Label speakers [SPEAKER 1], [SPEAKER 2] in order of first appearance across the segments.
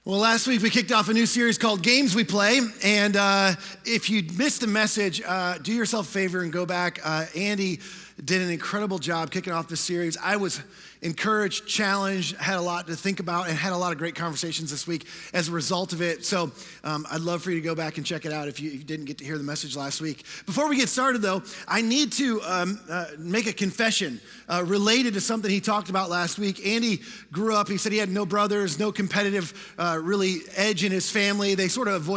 [SPEAKER 1] Well, last week we kicked off a new series called Games We Play, and if you missed the message, do yourself a favor and go back. Andy did an incredible job kicking off this series. I was encouraged, challenged, had a lot to think about, and had a lot of great conversations this week as a result of it. So I'd love for you to go back and check it out if you didn't get to hear the message last week. Before we get started, though, I need to make a confession related to something he talked about last week. Andy grew up, he said he had no brothers, no competitive really edge in his family. He sort of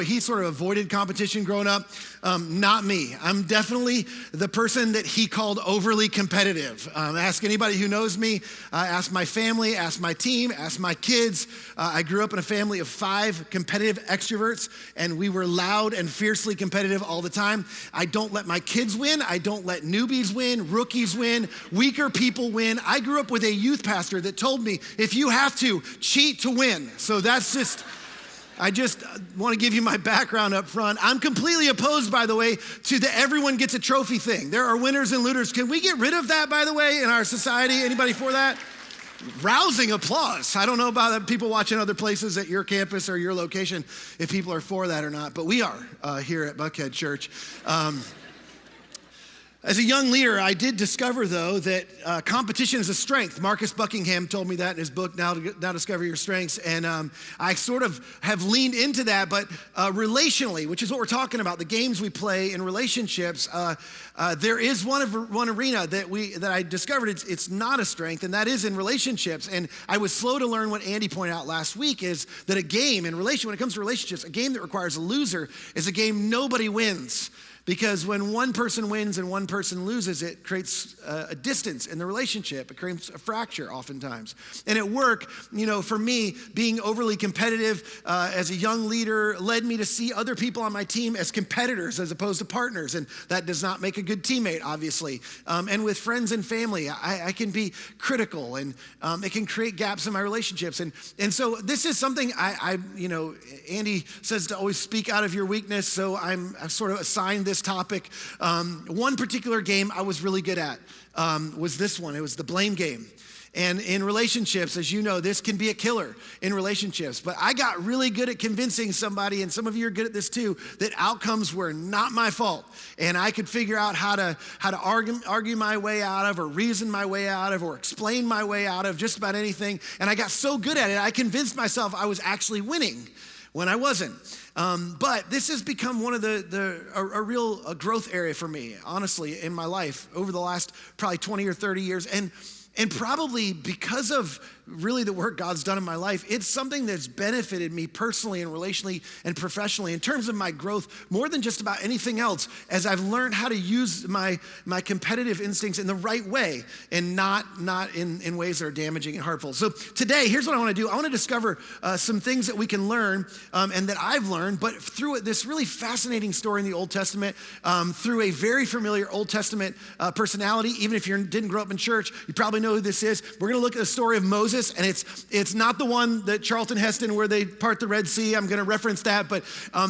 [SPEAKER 1] avoided competition growing up. Not me. I'm definitely the person that he called overly competitive. Ask anybody who knows me, ask my family, ask my team, ask my kids. I grew up in a family of 5 competitive extroverts, and we were loud and fiercely competitive all the time. I don't let my kids win. I don't let newbies win, rookies win, weaker people win. I grew up with a youth pastor that told me, if you have to, cheat to win. So I just want to give you my background up front. I'm completely opposed, by the way, to the everyone gets a trophy thing. There are winners and losers. Can we get rid of that, by the way, in our society? Anybody for that? Rousing applause. I don't know about people watching other places at your campus or your location, if people are for that or not, but we are here at Buckhead Church. As a young leader, I did discover, though, that competition is a strength. Marcus Buckingham told me that in his book, Now Discover Your Strengths, and I sort of have leaned into that, but relationally, which is what we're talking about, the games we play in relationships, there is one arena that I discovered it's not a strength, and that is in relationships. And I was slow to learn what Andy pointed out last week is that a game when it comes to relationships, a game that requires a loser is a game nobody wins. Because when one person wins and one person loses, it creates a distance in the relationship. It creates a fracture oftentimes. And at work, for me, being overly competitive as a young leader led me to see other people on my team as competitors as opposed to partners. And that does not make a good teammate, obviously. And with friends and family, I can be critical, and it can create gaps in my relationships. And so this is something Andy says to always speak out of your weakness. So I've sort of assigned this topic. One particular game I was really good at was this one. It was the blame game. And in relationships, as you know, this can be a killer in relationships. But I got really good at convincing somebody, and some of you are good at this too, that outcomes were not my fault. And I could figure out how to argue my way out of, or reason my way out of, or explain my way out of just about anything. And I got so good at it, I convinced myself I was actually winning when I wasn't. But this has become one of a real growth area for me, honestly, in my life over the last probably 20 or 30 years. And probably because of really the work God's done in my life, it's something that's benefited me personally and relationally and professionally in terms of my growth more than just about anything else, as I've learned how to use my competitive instincts in the right way and not in ways that are damaging and hurtful. So today, here's what I want to do. I want to discover some things that we can learn and that I've learned, but through this really fascinating story in the Old Testament, through a very familiar Old Testament personality. Even if you didn't grow up in church, you probably know who this is. We're going to look at the story of Moses. And it's not the one that Charlton Heston where they part the Red Sea. I'm going to reference that, but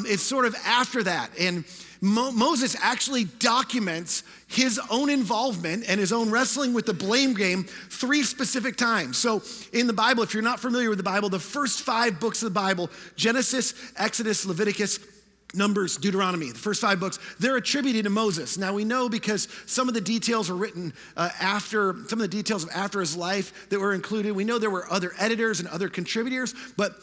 [SPEAKER 1] it's sort of after that. And Moses actually documents his own involvement and his own wrestling with the blame game 3 specific times. So in the Bible, if you're not familiar with the Bible, the first 5 books of the Bible, Genesis, Exodus, Leviticus, Numbers, Deuteronomy, the first 5 books, they're attributed to Moses. Now we know because some of the details were written after his life that were included. We know there were other editors and other contributors, but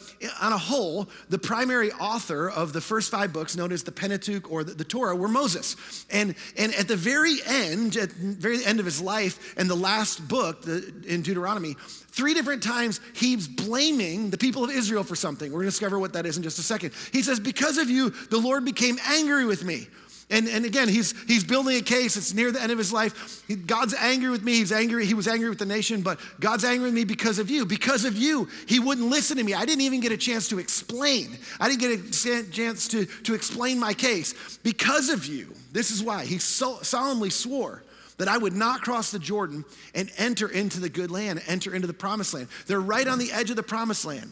[SPEAKER 1] on a whole, the primary author of the first 5 books, known as the Pentateuch or the Torah, were Moses. And at the very end of his life, and the last book in Deuteronomy, 3 different times he's blaming the people of Israel for something. We're going to discover what that is in just a second. He says, because of you, the Lord became angry with me. And again, he's building a case. It's near the end of his life. God's angry with me. He was angry with the nation, but God's angry with me because of you. Because of you, he wouldn't listen to me. I didn't even get a chance to explain. I didn't get a chance to explain my case. Because of you, this is why he solemnly swore that I would not cross the Jordan and enter into the good land, enter into the promised land. They're right on the edge of the promised land.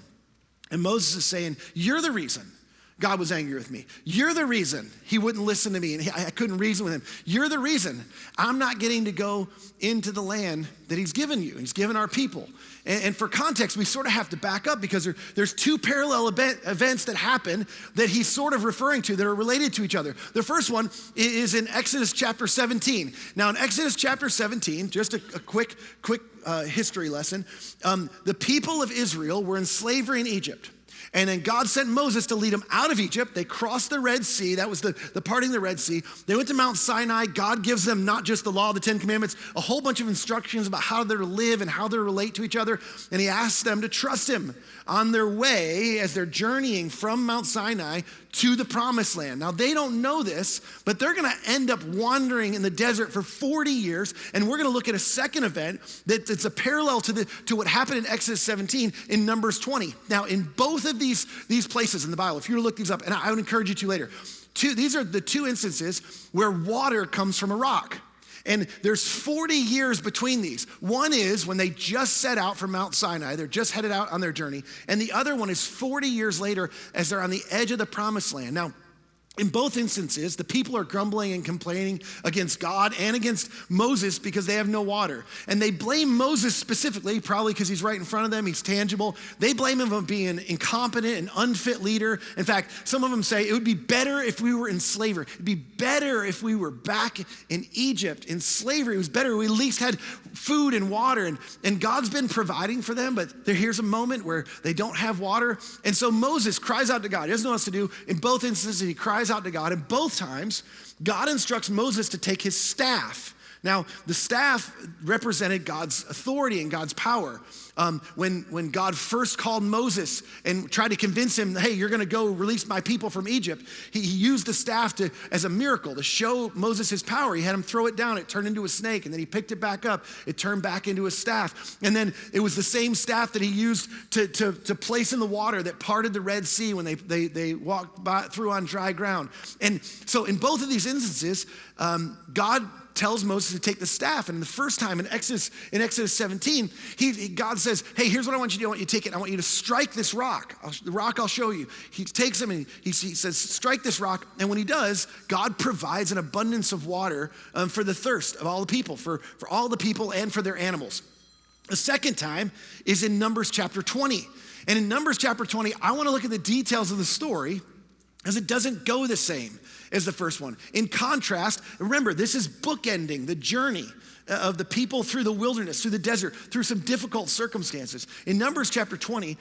[SPEAKER 1] And Moses is saying, you're the reason God was angry with me. You're the reason he wouldn't listen to me and I couldn't reason with him. You're the reason I'm not getting to go into the land that he's given you. He's given our people. And for context, we sort of have to back up because there's two parallel events that happen that he's sort of referring to that are related to each other. The first one is in Exodus chapter 17. Now in Exodus chapter 17, just a quick history lesson, the people of Israel were in slavery in Egypt. And then God sent Moses to lead them out of Egypt. They crossed the Red Sea. That was the parting of the Red Sea. They went to Mount Sinai. God gives them not just the law of the 10 Commandments, a whole bunch of instructions about how they're to live and how they're to relate to each other. And he asks them to trust him on their way as they're journeying from Mount Sinai to the promised land. Now, they don't know this, but they're going to end up wandering in the desert for 40 years. And we're going to look at a second event that's a parallel to what happened in Exodus 17 in Numbers 20. Now, in both of these places in the Bible, if you were to look these up, and I would encourage you to later, these are the two instances where water comes from a rock. And there's 40 years between these. One is when they just set out from Mount Sinai. They're just headed out on their journey. And the other one is 40 years later as they're on the edge of the promised land. Now, in both instances, the people are grumbling and complaining against God and against Moses because they have no water. And they blame Moses specifically, probably because he's right in front of them, he's tangible. They blame him for being an incompetent and unfit leader. In fact, some of them say it would be better if we were in slavery. It'd be better if we were back in Egypt in slavery. It was better. We at least had food and water. And God's been providing for them, but here's a moment where they don't have water. And so Moses cries out to God. He doesn't know what else to do. In both instances, he cries out to God, and both times, God instructs Moses to take his staff. Now, the staff represented God's authority and God's power. When God first called Moses and tried to convince him, hey, you're gonna go release my people from Egypt, he used the staff as a miracle to show Moses his power. He had him throw it down, it turned into a snake, and then he picked it back up, it turned back into a staff. And then it was the same staff that he used to place in the water that parted the Red Sea when they walked through on dry ground. And so in both of these instances, God tells Moses to take the staff. And the first time in Exodus 17, God says, hey, here's what I want you to do. I want you to take it. I want you to strike this rock. The rock I'll show you. He takes him and he says, strike this rock. And when he does, God provides an abundance of water for the thirst of all the people, for all the people and for their animals. The second time is in Numbers chapter 20. And in Numbers chapter 20, I want to look at the details of the story as it doesn't go the same as the first one. In contrast, remember, this is bookending the journey of the people through the wilderness, through the desert, through some difficult circumstances. In Numbers chapter 20,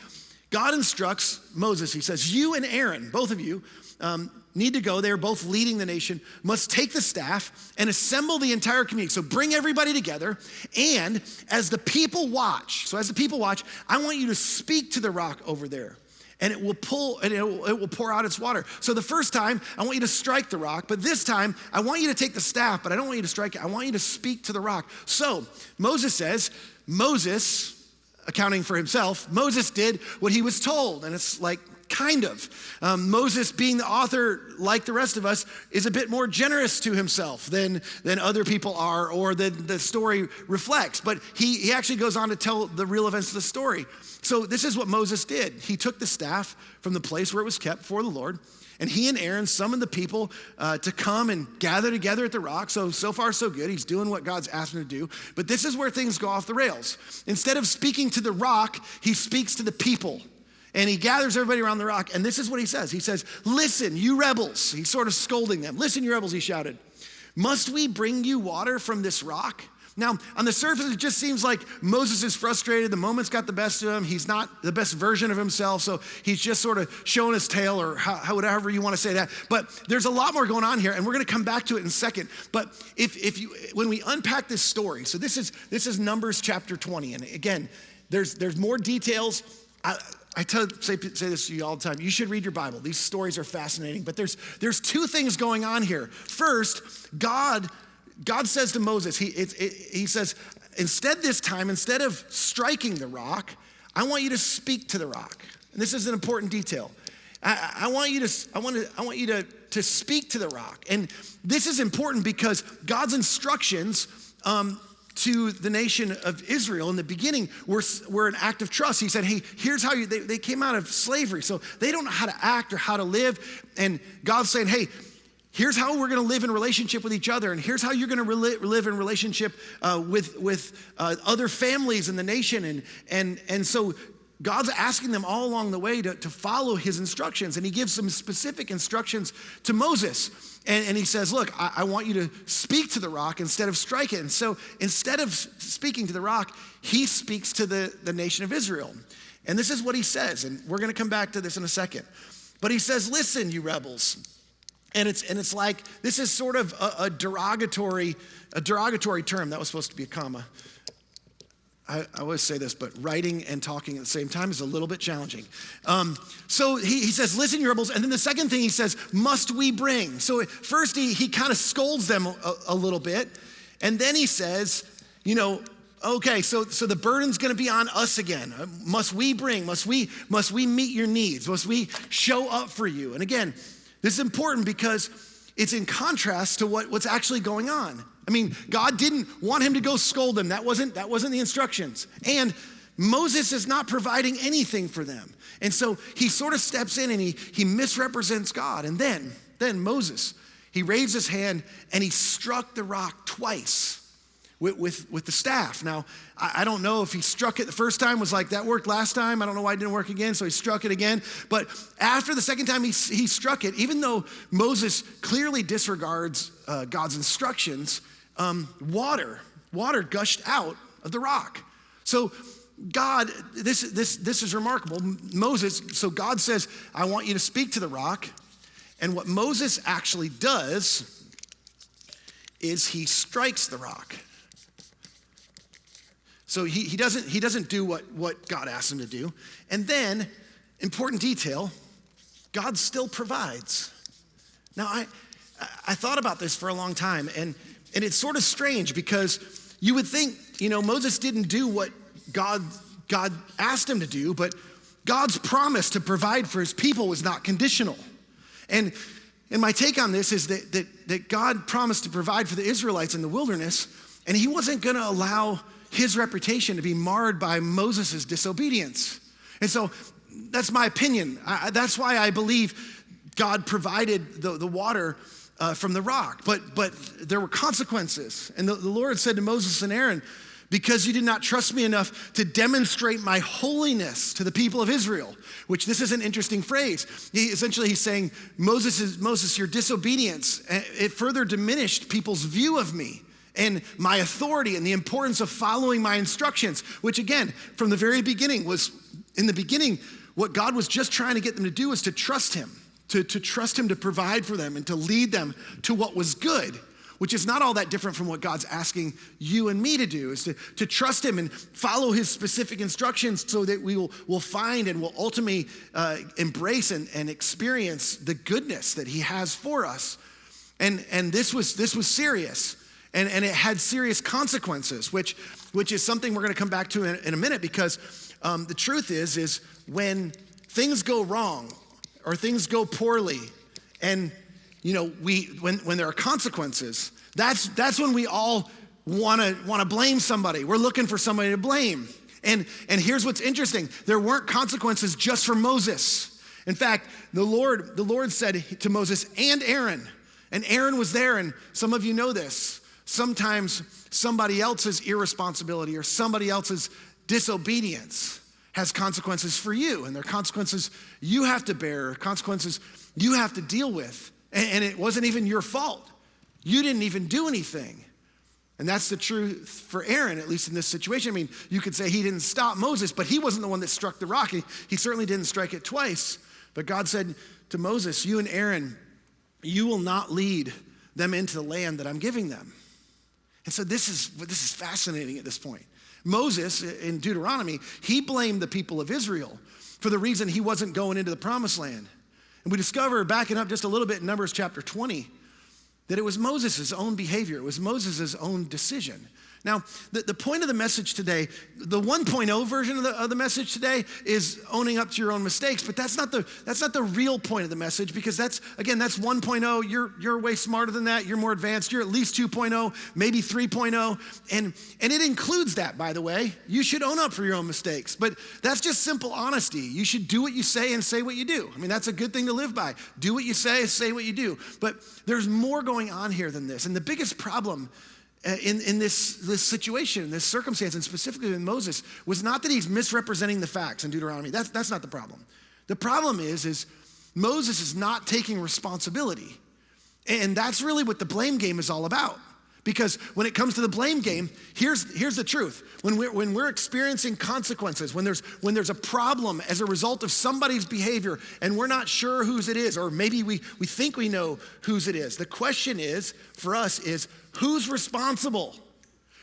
[SPEAKER 1] God instructs Moses. He says, you and Aaron, both of you, need to go. They're both leading the nation, must take the staff and assemble the entire community. So bring everybody together. And as the people watch, I want you to speak to the rock over there. And it will pour out its water. So the first time, I want you to strike the rock, but this time, I want you to take the staff, but I don't want you to strike it. I want you to speak to the rock. So Moses says, accounting for himself, Moses did what he was told. And it's like, kind of. Moses, being the author, like the rest of us, is a bit more generous to himself than other people are, or the story reflects. But he actually goes on to tell the real events of the story. So this is what Moses did. He took the staff from the place where it was kept for the Lord, and he and Aaron summoned the people to come and gather together at the rock. So far, so good. He's doing what God's asked him to do. But this is where things go off the rails. Instead of speaking to the rock, he speaks to the people. And he gathers everybody around the rock, and this is what he says. He says, listen, you rebels. He's sort of scolding them. Listen, you rebels, he shouted. Must we bring you water from this rock? Now, on the surface, it just seems like Moses is frustrated. The moment's got the best of him. He's not the best version of himself, so he's just sort of showing his tail, or however you want to say that. But there's a lot more going on here, and we're going to come back to it in a second. But when we unpack this story, so this is Numbers chapter 20, and again, there's more details. I say this to you all the time. You should read your Bible. These stories are fascinating, but there's two things going on here. First, God says to Moses, he says, instead of striking the rock, I want you to speak to the rock. And this is an important detail. I want you to speak to the rock. And this is important because God's instructions to the nation of Israel in the beginning were an act of trust. He said, hey, here's how they came out of slavery, so they don't know how to act or how to live. And God's saying, hey, here's how we're going to live in relationship with each other, and here's how you're going to live in relationship with other families in the nation. And so God's asking them all along the way to follow his instructions, and he gives some specific instructions to Moses. And he says, look, I want you to speak to the rock instead of strike it. And so instead of speaking to the rock, he speaks to the nation of Israel. And this is what he says, and we're going to come back to this in a second. But he says, listen, you rebels. And it's like, this is sort of a derogatory term. That was supposed to be a comma. I always say this, but writing and talking at the same time is a little bit challenging. So he says, listen, you rebels. And then the second thing he says, must we bring? So at first he kind of scolds them a little bit. And then he says, okay, so the burden's gonna be on us again. Must we bring? Must we meet your needs? Must we show up for you? And again, this is important because it's in contrast to what's actually going on. I mean, God didn't want him to go scold them. That wasn't the instructions. And Moses is not providing anything for them. And so he sort of steps in and he misrepresents God. And then Moses, he raised his hand and he struck the rock twice with the staff. Now, I don't know if he struck it the first time, was like, that worked last time. I don't know why it didn't work again, so he struck it again. But after the second time he struck it, even though Moses clearly disregards God's instructions, water gushed out of the rock. So God, this is remarkable. Moses, so God says, I want you to speak to the rock. And what Moses actually does is he strikes the rock. So he doesn't do what God asked him to do. And then, important detail, God still provides. Now, I thought about this for a long time, and it's sort of strange because you would think, Moses didn't do what God asked him to do, but God's promise to provide for his people was not conditional. And my take on this is that God promised to provide for the Israelites in the wilderness, and he wasn't going to allow his reputation to be marred by Moses' disobedience. And so that's my opinion. That's why I believe God provided the water from the rock. But there were consequences. And the Lord said to Moses and Aaron, because you did not trust me enough to demonstrate my holiness to the people of Israel, which this is an interesting phrase. He's saying, Moses, your disobedience, it further diminished people's view of me and my authority and the importance of following my instructions, which again, from the very beginning what God was just trying to get them to do was to trust him, to trust him to provide for them and to lead them to what was good, which is not all that different from what God's asking you and me to do, is to trust him and follow his specific instructions so that we will find and will ultimately embrace and experience the goodness that he has for us. And this was serious. And it had serious consequences, which is something we're going to come back to in a minute, because the truth is when things go wrong or things go poorly, and when there are consequences, that's when we all want to blame somebody. We're looking for somebody to blame. And here's what's interesting: there weren't consequences just for Moses. In fact, the Lord said to Moses and Aaron was there, and some of you know this. Sometimes somebody else's irresponsibility or somebody else's disobedience has consequences for you, and they're consequences you have to bear, consequences you have to deal with, and it wasn't even your fault. You didn't even do anything. And that's the truth for Aaron, at least in this situation. I mean, you could say he didn't stop Moses, but he wasn't the one that struck the rock. He certainly didn't strike it twice. But God said to Moses, you and Aaron, you will not lead them into the land that I'm giving them. And so this is fascinating at this point. Moses, in Deuteronomy, he blamed the people of Israel for the reason he wasn't going into the promised land. And we discover, backing up just a little bit in Numbers chapter 20, that it was Moses' own behavior. It was Moses' own decision. Now, the point of the message today, the 1.0 version of the message today is owning up to your own mistakes, but that's not the real point of the message, because that's 1.0. You're way smarter than that. You're more advanced. You're at least 2.0, maybe 3.0, and it includes that, by the way. You should own up for your own mistakes, but that's just simple honesty. You should do what you say and say what you do. I mean, that's a good thing to live by. Do what you say what you do. But there's more going on here than this, and the biggest problem in this situation, this circumstance, and specifically with Moses, was not that he's misrepresenting the facts in Deuteronomy. That's not the problem. The problem is Moses is not taking responsibility. And that's really what the blame game is all about. Because when it comes to the blame game, here's the truth. When we're experiencing consequences, when there's a problem as a result of somebody's behavior and we're not sure whose it is, or maybe we think we know whose it is, the question is, for us, is who's responsible?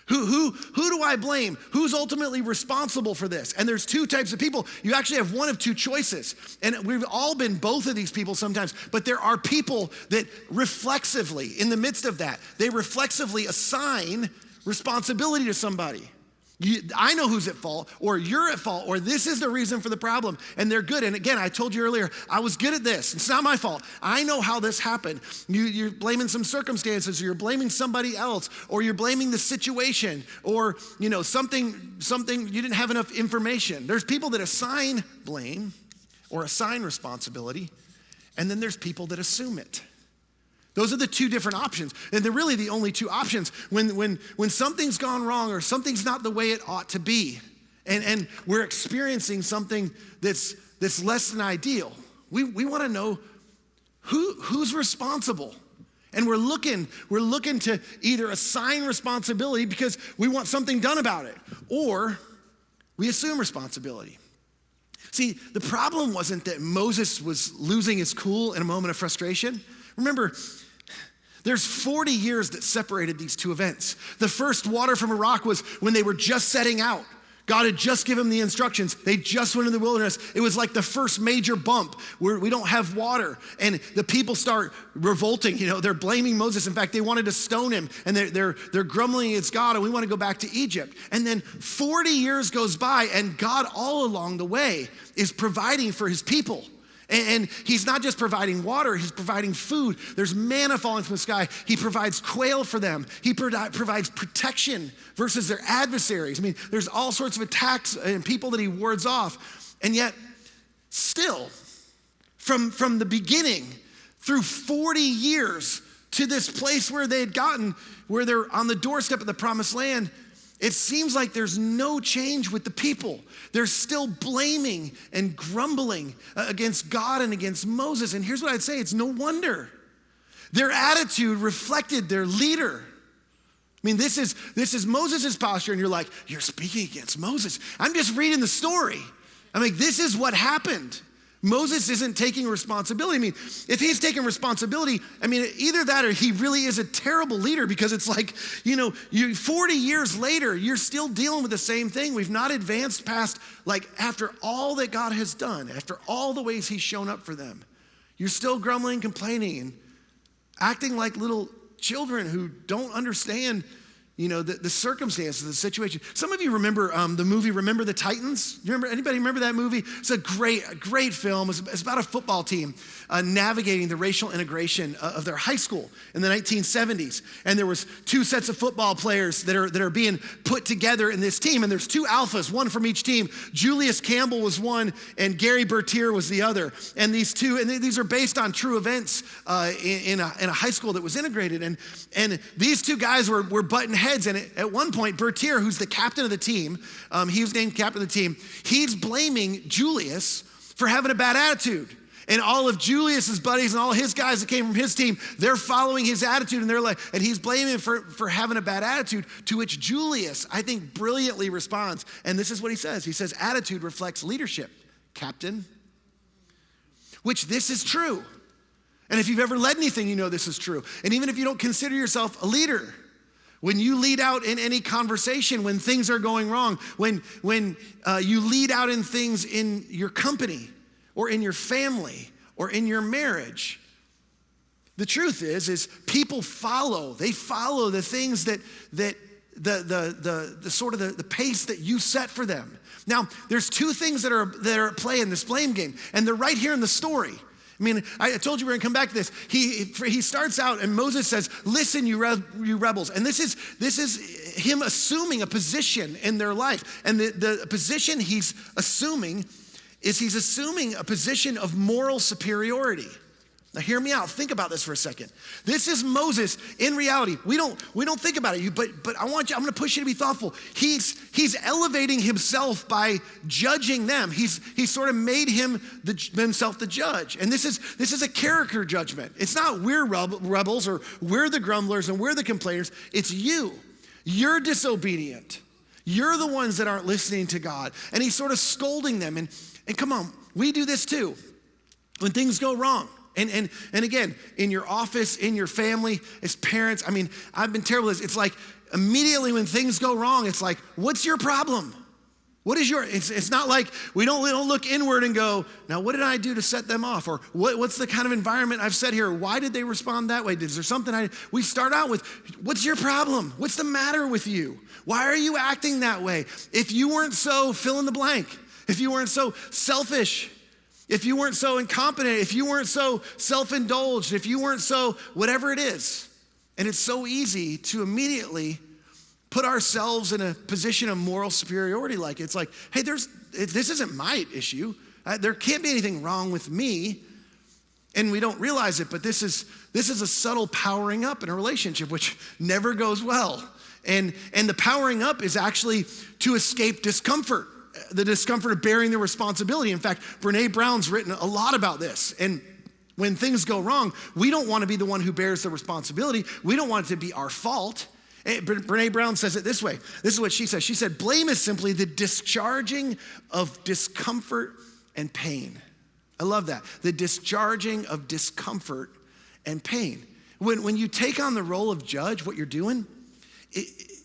[SPEAKER 1] Who do I blame? Who's ultimately responsible for this? And there's two types of people. You actually have one of two choices. And we've all been both of these people sometimes, but there are people that reflexively, in the midst of that, they reflexively assign responsibility to somebody. I know who's at fault, or you're at fault, or this is the reason for the problem, and they're good. And again, I told you earlier, I was good at this. It's not my fault. I know how this happened. You're blaming some circumstances, or you're blaming somebody else, or you're blaming the situation, or something you didn't have enough information. There's people that assign blame or assign responsibility, and then there's people that assume it. Those are the two different options, and they're really the only two options. When something's gone wrong or something's not the way it ought to be, and we're experiencing something that's less than ideal, we want to know who's responsible. And we're looking to either assign responsibility because we want something done about it, or we assume responsibility. See, the problem wasn't that Moses was losing his cool in a moment of frustration. Remember, there's 40 years that separated these two events. The first water from a rock was when they were just setting out. God had just given them the instructions. They just went in the wilderness. It was like the first major bump where we don't have water. And the people start revolting. They're blaming Moses. In fact, they wanted to stone him. And they're grumbling against God, and we want to go back to Egypt. And then 40 years goes by, and God all along the way is providing for his people. And he's not just providing water, he's providing food. There's manna falling from the sky. He provides quail for them. He provides protection versus their adversaries. I mean, there's all sorts of attacks and people that he wards off. And yet, still, from the beginning through 40 years to this place where they had gotten, where they're on the doorstep of the promised land, it seems like there's no change with the people. They're still blaming and grumbling against God and against Moses. And here's what I'd say, it's no wonder. Their attitude reflected their leader. I mean, this is Moses' posture, and you're like, you're speaking against Moses. I'm just reading the story. I'm like, this is what happened. Moses isn't taking responsibility. I mean, if he's taking responsibility, either that or he really is a terrible leader, because it's like, 40 years later, you're still dealing with the same thing. We've not advanced past, after all that God has done, after all the ways he's shown up for them, you're still grumbling, complaining, and acting like little children who don't understand the circumstances of the situation. Some of you remember the movie Remember the Titans? Anybody remember that movie? It's a great film. It's about a football team navigating the racial integration of their high school in the 1970s. And there was two sets of football players that are being put together in this team. And there's two alphas, one from each team. Julius Campbell was one, and Gary Bertier was the other. And these are based on true events in a high school that was integrated. And these two guys were butting heads. And at one point, Bertier, who's the captain of the team, he was named captain of the team, he's blaming Julius for having a bad attitude. And all of Julius's buddies and all his guys that came from his team, they're following his attitude, and he's blaming him for having a bad attitude, to which Julius, I think, brilliantly responds. And this is what he says. He says, attitude reflects leadership, Captain. Which this is true. And if you've ever led anything, you know this is true. And even if you don't consider yourself a leader, when you lead out in any conversation, when things are going wrong, when you lead out in things in your company or in your family or in your marriage, the truth is people follow. They follow the things that the sort of the pace that you set for them. Now, there's two things that are at play in this blame game, and they're right here in the story. I mean, I told you we're gonna come back to this. He starts out and Moses says, listen, you rebels. And this is him assuming a position in their life. And the position he's assuming is he's assuming a position of moral superiority. Now hear me out, think about this for a second. This is Moses in reality. We don't think about it, but I'm gonna push you to be thoughtful. He's elevating himself by judging them. He's sort of made himself the judge. And this is a character judgment. It's not we're rebels or we're the grumblers and we're the complainers. It's you. You're disobedient. You're the ones that aren't listening to God. And he's sort of scolding them. And come on, we do this too. When things go wrong. And again, in your office, in your family, as parents, I mean, I've been terrible at this. It's like immediately when things go wrong, it's like, what's your problem? What is it's not like we don't look inward and go, now what did I do to set them off? Or what's the kind of environment I've set here? Why did they respond that way? Is there something we start out with, what's your problem? What's the matter with you? Why are you acting that way? If you weren't so fill in the blank, if you weren't so selfish, if you weren't so incompetent, if you weren't so self-indulged, if you weren't so whatever it is. And it's so easy to immediately put ourselves in a position of moral superiority. Like it's like, hey, this isn't my issue. There can't be anything wrong with me. And we don't realize it, but this is a subtle powering up in a relationship, which never goes well. And the powering up is actually to escape discomfort. The discomfort of bearing the responsibility. In fact, Brene Brown's written a lot about this. And when things go wrong, we don't want to be the one who bears the responsibility. We don't want it to be our fault. Brene Brown says it this way. This is what she says. She said, blame is simply the discharging of discomfort and pain. I love that. The discharging of discomfort and pain. When you take on the role of judge, what you're doing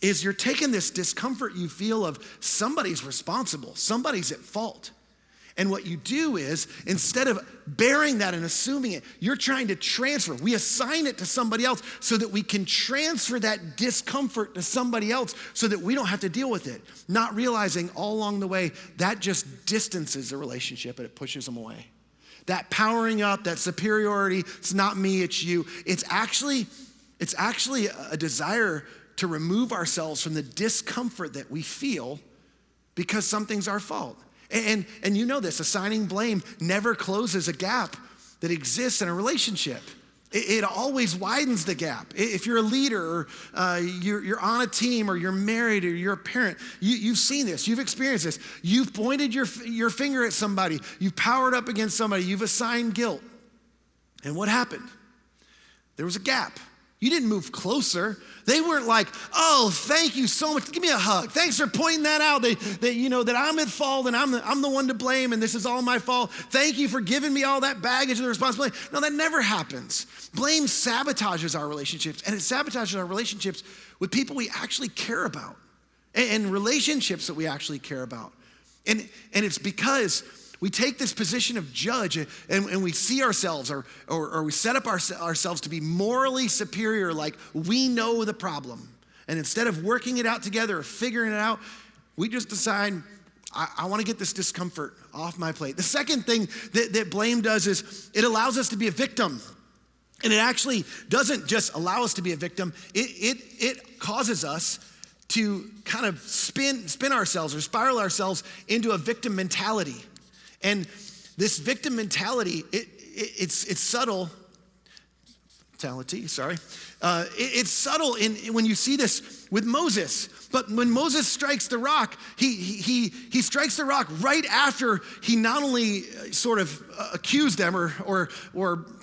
[SPEAKER 1] is you're taking this discomfort you feel of somebody's responsible, somebody's at fault. And what you do is, instead of bearing that and assuming it, you're trying to transfer. We assign it to somebody else so that we can transfer that discomfort to somebody else so that we don't have to deal with it. Not realizing all along the way, that just distances the relationship and it pushes them away. That powering up, that superiority, it's not me, it's you. It's actually a desire to remove ourselves from the discomfort that we feel because something's our fault. And you know this, assigning blame never closes a gap that exists in a relationship. It always widens the gap. If you're a leader, or you're on a team, or you're married, or you're a parent, you've seen this, you've experienced this. You've pointed your finger at somebody, you've powered up against somebody, you've assigned guilt. And what happened? There was a gap. You didn't move closer. They weren't like, oh, thank you so much. Give me a hug. Thanks for pointing that out. That I'm at fault and I'm the one to blame and this is all my fault. Thank you for giving me all that baggage and the responsibility. No, that never happens. Blame sabotages our relationships, and it sabotages our relationships with people we actually care about and relationships that we actually care about. And it's because we take this position of judge and we see ourselves or we set up ourselves to be morally superior, like we know the problem. And instead of working it out together or figuring it out, we just decide, I want to get this discomfort off my plate. The second thing that blame does is it allows us to be a victim. And it actually doesn't just allow us to be a victim, it causes us to kind of spin ourselves or spiral ourselves into a victim mentality. And this victim mentality, it's subtle. It's subtle when you see this with Moses. But when Moses strikes the rock, he strikes the rock right after he not only sort of accused them or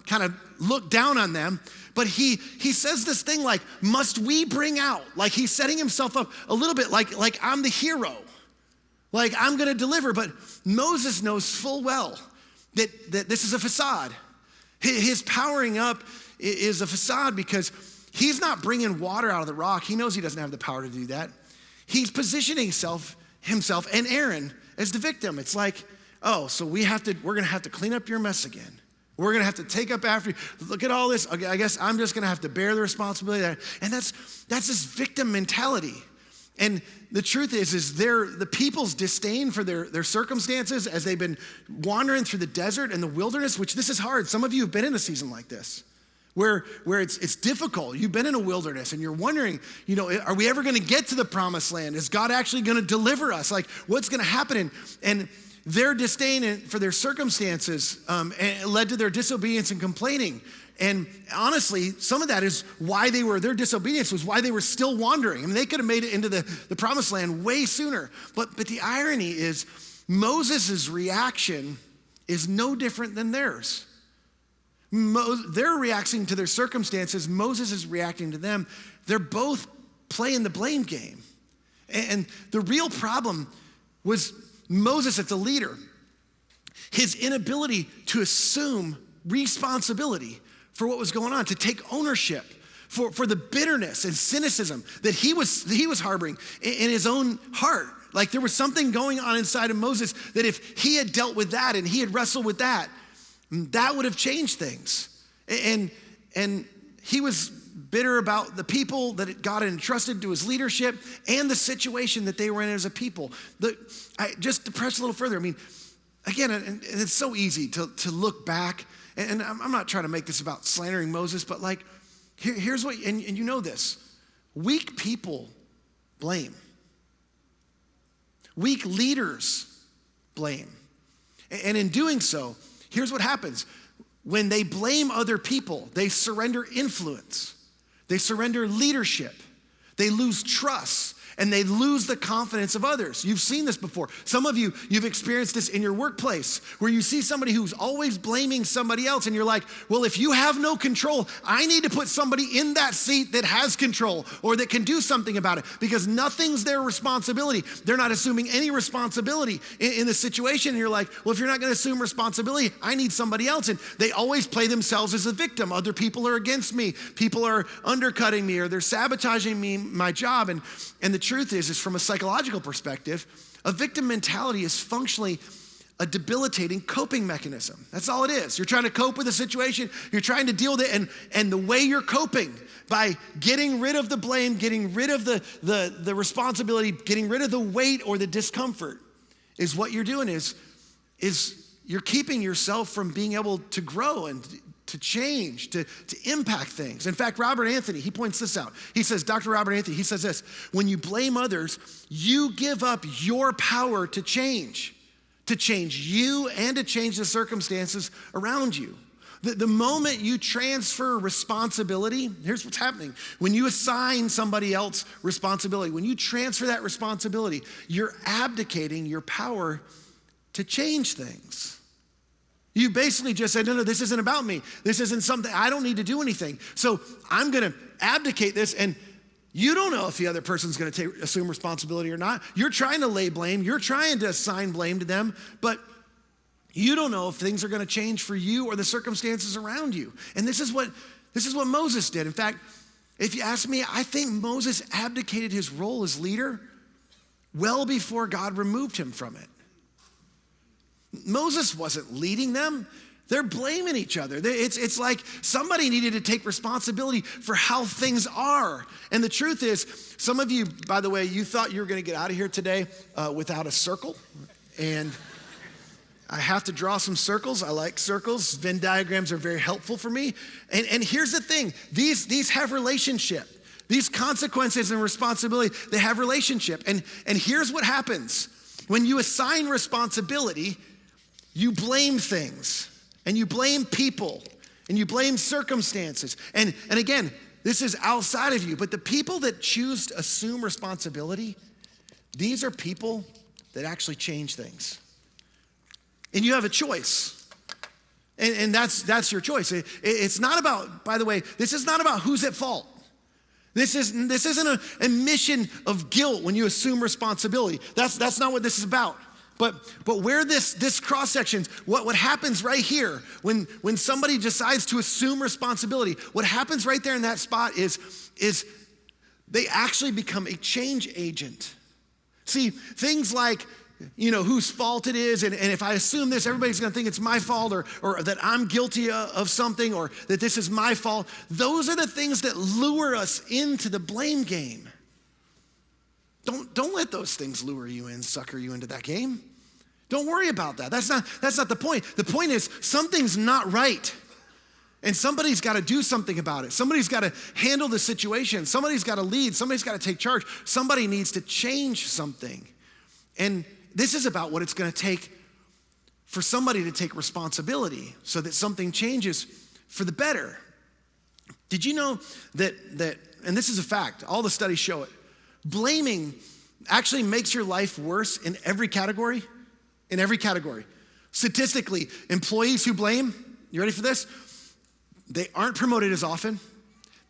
[SPEAKER 1] kind of looked down on them, but he says this thing like, must we bring out? Like he's setting himself up a little bit like I'm the hero. Like I'm gonna deliver, but Moses knows full well that this is a facade. His powering up is a facade because he's not bringing water out of the rock. He knows he doesn't have the power to do that. He's positioning himself and Aaron as the victim. It's like, oh, so we're gonna have to clean up your mess again. We're gonna have to take up after you. Look at all this. Okay, I guess I'm just gonna have to bear the responsibility. And that's this victim mentality. And the truth is the people's disdain for their circumstances as they've been wandering through the desert and the wilderness, which this is hard. Some of you have been in a season like this, where it's difficult. You've been in a wilderness and you're wondering, are we ever gonna get to the promised land? Is God actually gonna deliver us? Like, what's gonna happen? And their disdain for their circumstances led to their disobedience and complaining. And honestly, some of that is why their disobedience was why they were still wandering. I mean, they could have made it into the promised land way sooner. But the irony is Moses' reaction is no different than theirs. They're reacting to their circumstances. Moses is reacting to them. They're both playing the blame game. And the real problem was Moses as a leader, his inability to assume responsibility for what was going on, to take ownership for the bitterness and cynicism that he was harboring in his own heart. Like there was something going on inside of Moses that if he had dealt with that and he had wrestled with that would have changed things. And he was bitter about the people that God had entrusted to his leadership and the situation that they were in as a people. Just to press a little further, I mean, again, and it's so easy to look back, and I'm not trying to make this about slandering Moses, but like, here's what, and you know this, weak people blame. Weak leaders blame. And in doing so, here's what happens. When they blame other people, they surrender influence. They surrender leadership. They lose trust. And they lose the confidence of others. You've seen this before. Some of you've experienced this in your workplace where you see somebody who's always blaming somebody else and you're like, well, if you have no control, I need to put somebody in that seat that has control or that can do something about it because nothing's their responsibility. They're not assuming any responsibility in the situation. And you're like, well, if you're not gonna assume responsibility, I need somebody else. And they always play themselves as a victim. Other people are against me. People are undercutting me or they're sabotaging me, my job. And the truth is from a psychological perspective, a victim mentality is functionally a debilitating coping mechanism. That's all it is. You're trying to cope with a situation, you're trying to deal with it, and the way you're coping by getting rid of the blame, getting rid of the responsibility, getting rid of the weight or the discomfort is what you're doing is you're keeping yourself from being able to grow and to change, to impact things. In fact, Robert Anthony, he points this out. He says, Dr. Robert Anthony, he says this, when you blame others, you give up your power to change you and to change the circumstances around you. The moment you transfer responsibility, here's what's happening. When you assign somebody else responsibility, when you transfer that responsibility, you're abdicating your power to change things. You basically just said, no, this isn't about me. This isn't something, I don't need to do anything. So I'm gonna abdicate this, and you don't know if the other person's gonna assume responsibility or not. You're trying to lay blame, you're trying to assign blame to them, but you don't know if things are gonna change for you or the circumstances around you. And this is what Moses did. In fact, if you ask me, I think Moses abdicated his role as leader well before God removed him from it. Moses wasn't leading them. They're blaming each other. It's like somebody needed to take responsibility for how things are. And the truth is, some of you, by the way, you thought you were gonna get out of here today without a circle. And I have to draw some circles. I like circles. Venn diagrams are very helpful for me. And here's the thing, these have relationship. These consequences and responsibility, they have relationship. And here's what happens. When you assign responsibility, you blame things, and you blame people, and you blame circumstances. And again, this is outside of you, but the people that choose to assume responsibility, these are people that actually change things. And you have a choice. And that's your choice. It's not about, by the way, this is not about who's at fault. This isn't a mission of guilt when you assume responsibility. That's not what this is about. But where this cross section, what happens right here, when somebody decides to assume responsibility, what happens right there in that spot is they actually become a change agent. See, things like, whose fault it is, and if I assume this, everybody's gonna think it's my fault, or that I'm guilty of something, or that this is my fault. Those are the things that lure us into the blame game. Don't let those things lure you in, sucker you into that game. Don't worry about that. That's not the point. The point is something's not right. And somebody's got to do something about it. Somebody's got to handle the situation. Somebody's got to lead. Somebody's got to take charge. Somebody needs to change something. And this is about what it's going to take for somebody to take responsibility so that something changes for the better. Did you know that, and this is a fact, all the studies show it, blaming actually makes your life worse in every category? In every category. Statistically, employees who blame, you ready for this? They aren't promoted as often,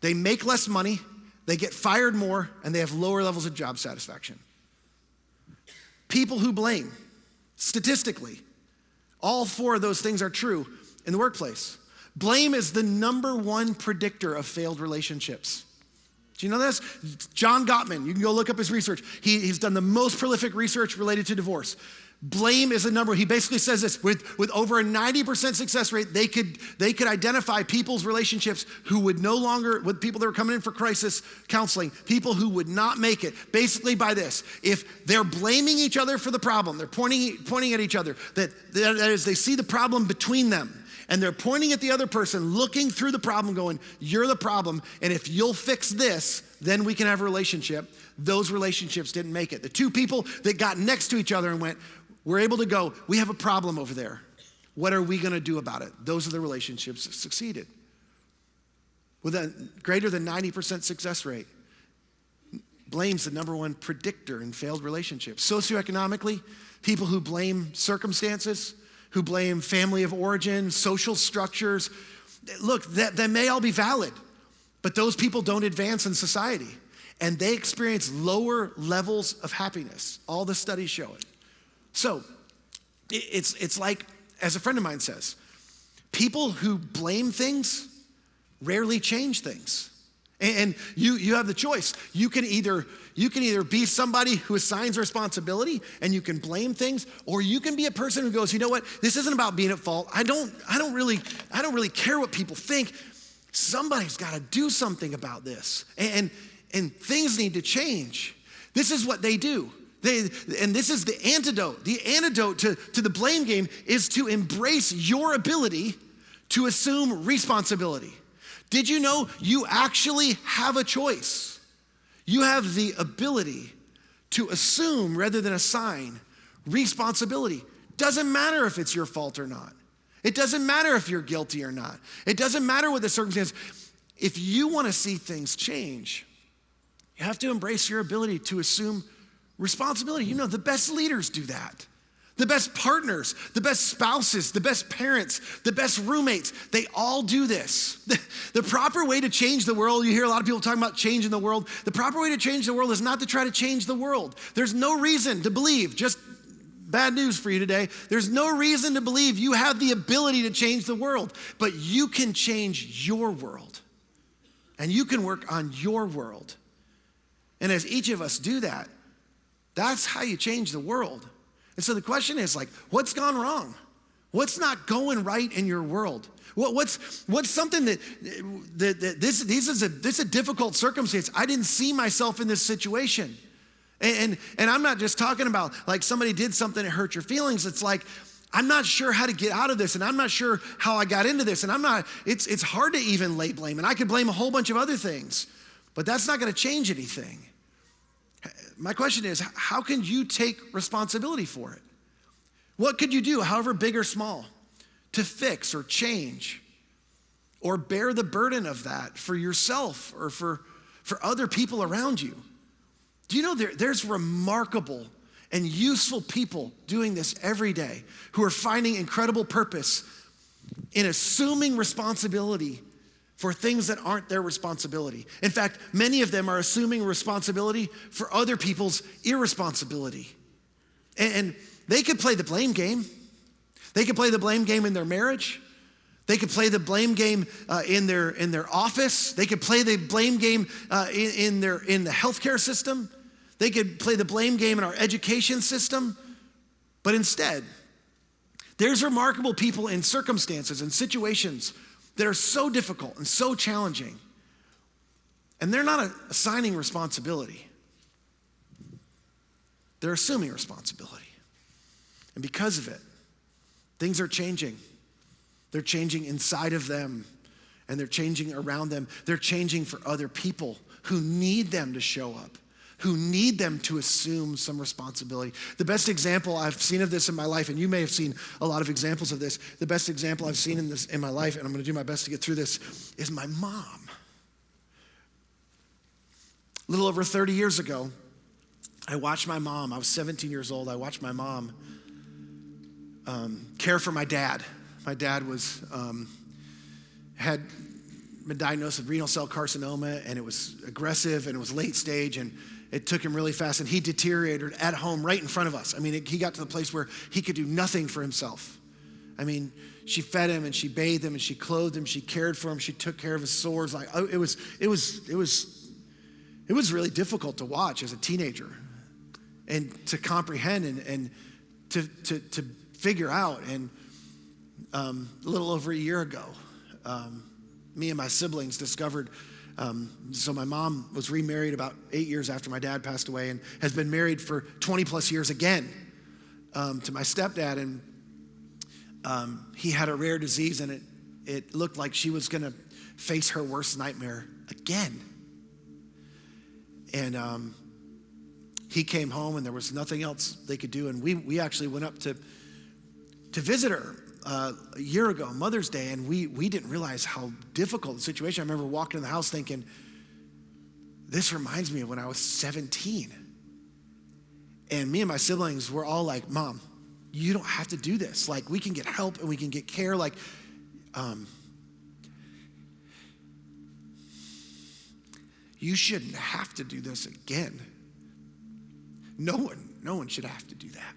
[SPEAKER 1] they make less money, they get fired more, and they have lower levels of job satisfaction. People who blame, statistically, all four of those things are true in the workplace. Blame is the number one predictor of failed relationships. Do you know this? John Gottman, you can go look up his research. He's done the most prolific research related to divorce. Blame is a number. He basically says this, with over a 90% success rate, they could identify people's relationships who would no longer, with people that were coming in for crisis counseling, people who would not make it, basically by this. If they're blaming each other for the problem, they're pointing at each other, that is, they see the problem between them, and they're pointing at the other person, looking through the problem, going, you're the problem, and if you'll fix this, then we can have a relationship. Those relationships didn't make it. The two people that got next to each other and went, we're able to go, we have a problem over there. What are we going to do about it? Those are the relationships that succeeded. With a greater than 90% success rate, blame's the number one predictor in failed relationships. Socioeconomically, people who blame circumstances, who blame family of origin, social structures, look, that may all be valid, but those people don't advance in society, and they experience lower levels of happiness. All the studies show it. So it's like, as a friend of mine says, people who blame things rarely change things. And you have the choice. You can either be somebody who assigns responsibility and you can blame things, or you can be a person who goes, you know what, this isn't about being at fault. I don't really care what people think. Somebody's got to do something about this. And things need to change. This is what they do. And this is the antidote. The antidote to the blame game is to embrace your ability to assume responsibility. Did you know you actually have a choice? You have the ability to assume rather than assign responsibility. Doesn't matter if it's your fault or not. It doesn't matter if you're guilty or not. It doesn't matter what the circumstance. If you want to see things change, you have to embrace your ability to assume responsibility. You know, the best leaders do that. The best partners, the best spouses, the best parents, the best roommates, they all do this. The proper way to change the world, you hear a lot of people talking about changing the world. The proper way to change the world is not to try to change the world. There's no reason to believe, just bad news for you today, there's no reason to believe you have the ability to change the world, but you can change your world. And you can work on your world. And as each of us do that, that's how you change the world. And so the question is, like, what's gone wrong? What's not going right in your world? What's something that this is a difficult circumstance. I didn't see myself in this situation. And I'm not just talking about like somebody did something that hurt your feelings. It's like, I'm not sure how to get out of this, and I'm not sure how I got into this, and it's hard to even lay blame. And I could blame a whole bunch of other things, but that's not gonna change anything. My question is, how can you take responsibility for it? What could you do, however big or small, to fix or change or bear the burden of that for yourself or for other people around you? Do you know there's remarkable and useful people doing this every day who are finding incredible purpose in assuming responsibility for things that aren't their responsibility. In fact, many of them are assuming responsibility for other people's irresponsibility. And they could play the blame game. They could play the blame game in their marriage. They could play the blame game in their office. They could play the blame game in the healthcare system. They could play the blame game in our education system. But instead, there's remarkable people in circumstances and situations that are so difficult and so challenging, and they're not assigning responsibility. They're assuming responsibility. And because of it, things are changing. They're changing inside of them, and they're changing around them. They're changing for other people who need them to show up, who need them to assume some responsibility. The best example I've seen of this in my life, and you may have seen a lot of examples of this, the best example I've seen in my life, and I'm gonna do my best to get through this, is my mom. A little over 30 years ago, I watched my mom, I was 17 years old, I watched my mom care for my dad. My dad had been diagnosed with renal cell carcinoma, and it was aggressive, and it was late stage, and it took him really fast, and he deteriorated at home right in front of us. I mean, he got to the place where he could do nothing for himself. I mean, she fed him, and she bathed him, and she clothed him, she cared for him, she took care of his sores. Like, it was really difficult to watch as a teenager, and to comprehend, and to figure out. And a little over a year ago, me and my siblings discovered, so my mom was remarried about 8 years after my dad passed away, and has been married for 20 plus years again to my stepdad. And he had a rare disease, and it looked like she was gonna face her worst nightmare again. And he came home, and there was nothing else they could do. And we actually went up to visit her a year ago, Mother's Day, and we didn't realize how difficult the situation. I remember walking in the house thinking, this reminds me of when I was 17. And me and my siblings were all like, Mom, you don't have to do this. Like, we can get help and we can get care. Like, you shouldn't have to do this again. No one should have to do that.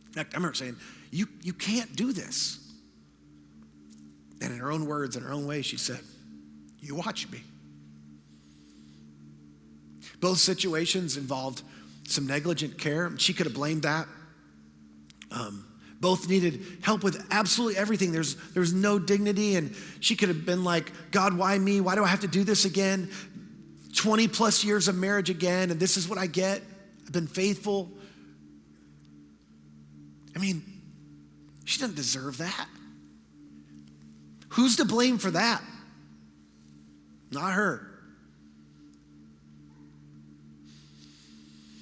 [SPEAKER 1] In fact, I remember saying, you can't do this. And in her own words, in her own way, she said, you watch me. Both situations involved some negligent care. She could have blamed that. Both needed help with absolutely everything. There was no dignity, and she could have been like, God, why me? Why do I have to do this again? 20 plus years of marriage again, and this is what I get. I've been faithful. I mean, she doesn't deserve that. Who's to blame for that? Not her.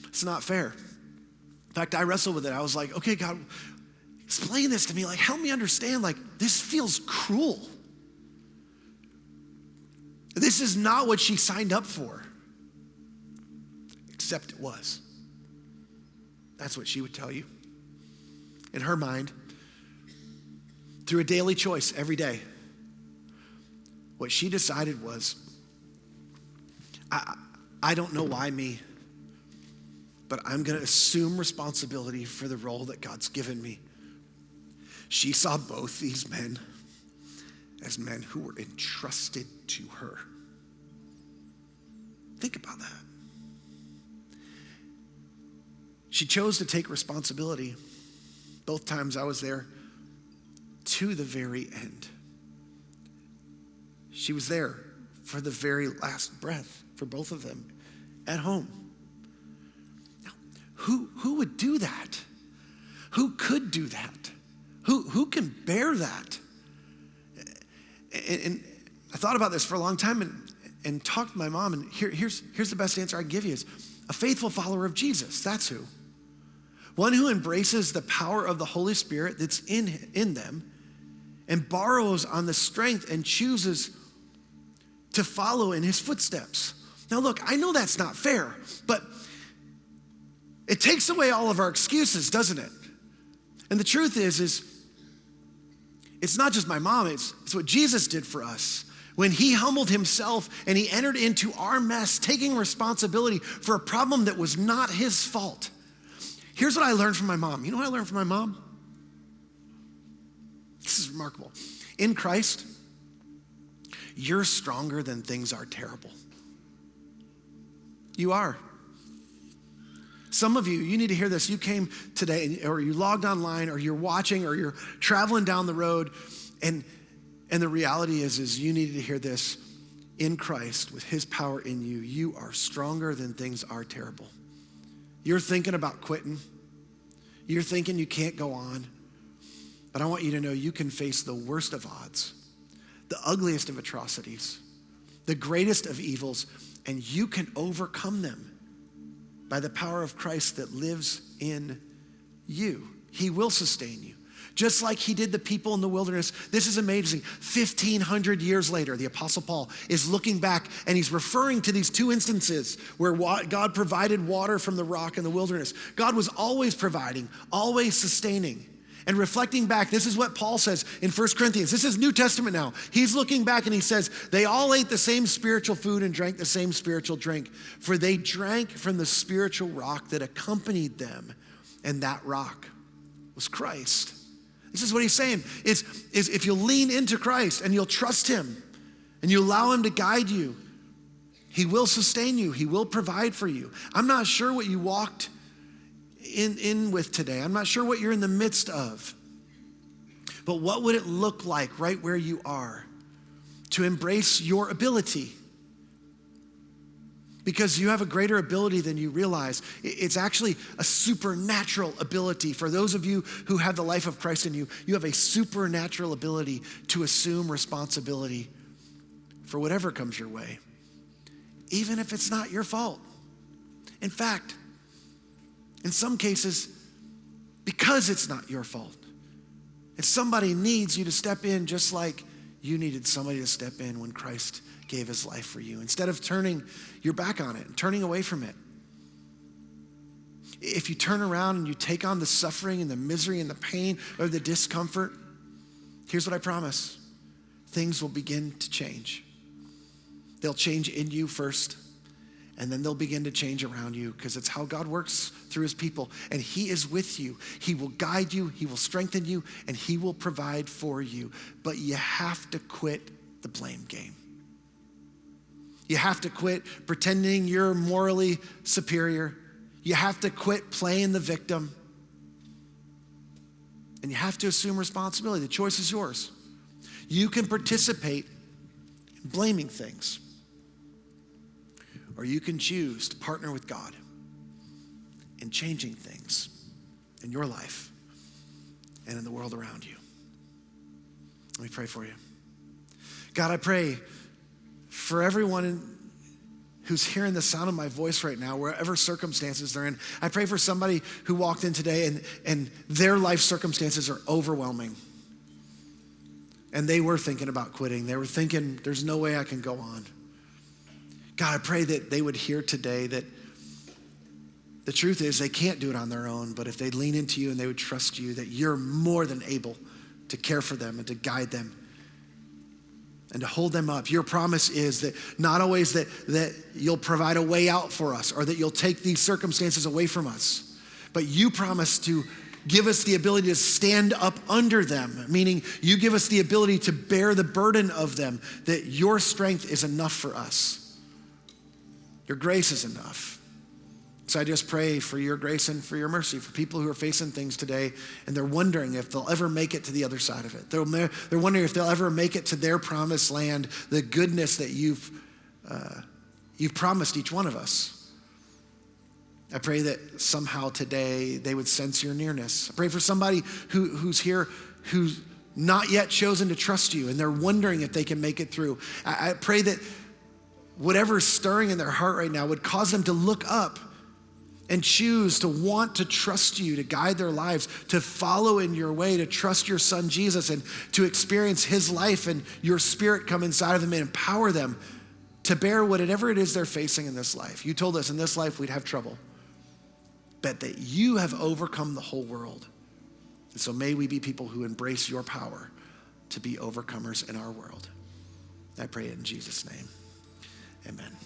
[SPEAKER 1] It's not fair. In fact, I wrestled with it. I was like, okay, God, explain this to me. Like, help me understand. Like, this feels cruel. This is not what she signed up for. Except it was. That's what she would tell you. In her mind, through a daily choice every day, what she decided was, I don't know why me, but I'm gonna assume responsibility for the role that God's given me. She saw both these men as men who were entrusted to her. Think about that. She chose to take responsibility both times I was there to the very end. She was there for the very last breath for both of them at home. Now, who would do that? Who could do that? Who can bear that? And I thought about this for a long time and talked to my mom, and here's the best answer I can give you is a faithful follower of Jesus. That's who. One who embraces the power of the Holy Spirit that's in them and borrows on the strength and chooses to follow in his footsteps. Now look, I know that's not fair, but it takes away all of our excuses, doesn't it? And the truth is it's not just my mom, it's what Jesus did for us. When he humbled himself and he entered into our mess, taking responsibility for a problem that was not his fault. Here's what I learned from my mom. You know what I learned from my mom? This is remarkable. In Christ, you're stronger than things are terrible. You are. Some of you need to hear this. You came today, or you logged online, or you're watching, or you're traveling down the road, and the reality is you needed to hear this. In Christ, with his power in you, you are stronger than things are terrible. You're thinking about quitting. You're thinking you can't go on. But I want you to know you can face the worst of odds, the ugliest of atrocities, the greatest of evils, and you can overcome them by the power of Christ that lives in you. He will sustain you. Just like he did the people in the wilderness. This is amazing. 1,500 years later, the Apostle Paul is looking back and he's referring to these two instances where God provided water from the rock in the wilderness. God was always providing, always sustaining. And reflecting back, this is what Paul says in 1 Corinthians. This is New Testament now. He's looking back and he says, they all ate the same spiritual food and drank the same spiritual drink, for they drank from the spiritual rock that accompanied them, and that rock was Christ. This is what he's saying, is if you'll lean into Christ and you'll trust him and you allow him to guide you, he will sustain you. He will provide for you. I'm not sure what you walked in with today. I'm not sure what you're in the midst of. But what would it look like right where you are to embrace your ability? Because you have a greater ability than you realize. It's actually a supernatural ability. For those of you who have the life of Christ in you, you have a supernatural ability to assume responsibility for whatever comes your way, even if it's not your fault. In fact, in some cases, because it's not your fault, if somebody needs you to step in just like you needed somebody to step in when Christ gave his life for you, instead of turning your back on it and turning away from it. If you turn around and you take on the suffering and the misery and the pain or the discomfort, here's what I promise. Things will begin to change. They'll change in you first, and then they'll begin to change around you, because it's how God works through his people. And he is with you. He will guide you. He will strengthen you, and he will provide for you. But you have to quit the blame game. You have to quit pretending you're morally superior. You have to quit playing the victim. And you have to assume responsibility. The choice is yours. You can participate in blaming things, or you can choose to partner with God in changing things in your life and in the world around you. Let me pray for you. God, I pray for everyone who's hearing the sound of my voice right now, wherever circumstances they're in. I pray for somebody who walked in today and their life circumstances are overwhelming. And they were thinking about quitting. They were thinking, there's no way I can go on. God, I pray that they would hear today that the truth is they can't do it on their own, but if they lean into you and they would trust you, that you're more than able to care for them and to guide them and to hold them up. Your promise is that not always that you'll provide a way out for us or that you'll take these circumstances away from us, but you promise to give us the ability to stand up under them, meaning you give us the ability to bear the burden of them, that your strength is enough for us. Your grace is enough. So I just pray for your grace and for your mercy for people who are facing things today and they're wondering if they'll ever make it to the other side of it. They're wondering if they'll ever make it to their promised land, the goodness that you've promised each one of us. I pray that somehow today they would sense your nearness. I pray for somebody who's here who's not yet chosen to trust you and they're wondering if they can make it through. I pray that whatever's stirring in their heart right now would cause them to look up and choose to want to trust you, to guide their lives, to follow in your way, to trust your son Jesus and to experience his life and your spirit come inside of them and empower them to bear whatever it is they're facing in this life. You told us in this life we'd have trouble, but that you have overcome the whole world. And so may we be people who embrace your power to be overcomers in our world. I pray it in Jesus' name. Amen.